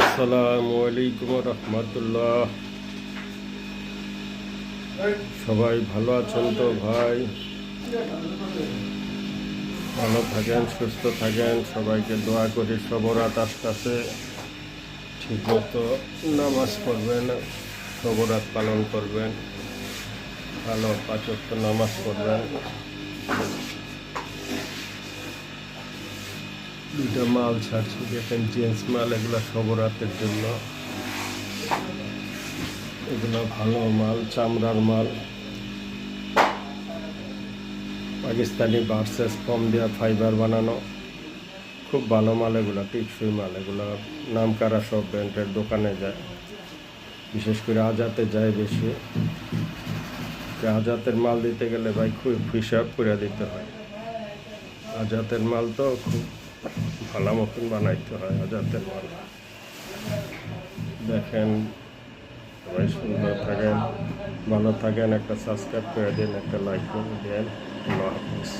আসসালামু আলাইকুম রহমতুল্লাহ। সবাই ভালো আছেন তো ভাই? ভালো থাকেন, সুস্থ থাকেন। সবাইকে দোয়া করি সবরাত আসতেছে, ঠিকমতো নামাজ পড়বেন, সবরাত পালন করবেন, ভালো 5 ওয়াক্ত নামাজ পড়বেন। দুইটা মাল ছাড়ছি, দেখেন জেন্টস মাল, এগুলো সবরাতের জন্য। এগুলো ভালো মাল, চামড়ার মাল, পাকিস্তানি ভার্সেস ফর্ম দেওয়া ফাইবার বানানো, খুব ভালো মাল এগুলো, টিকসই মাল এগুলো। নাম করা সব ব্র্যান্ডের দোকানে যায়, বিশেষ করে আজাতে যায় বেশি। আজাতের মাল দিতে গেলে ভাই খুব হিসাব করে দিতে হয়। আজাতের মাল তো খুব ভালো মতন বানাইতে হয় আজাতের মাল। দেখেন, সবাই সুন্দর থাকেন, ভালো থাকেন। একটা সাবস্ক্রাইব করে দিন, একটা লাইক করে দেন। আল্লাহ হাফিজ।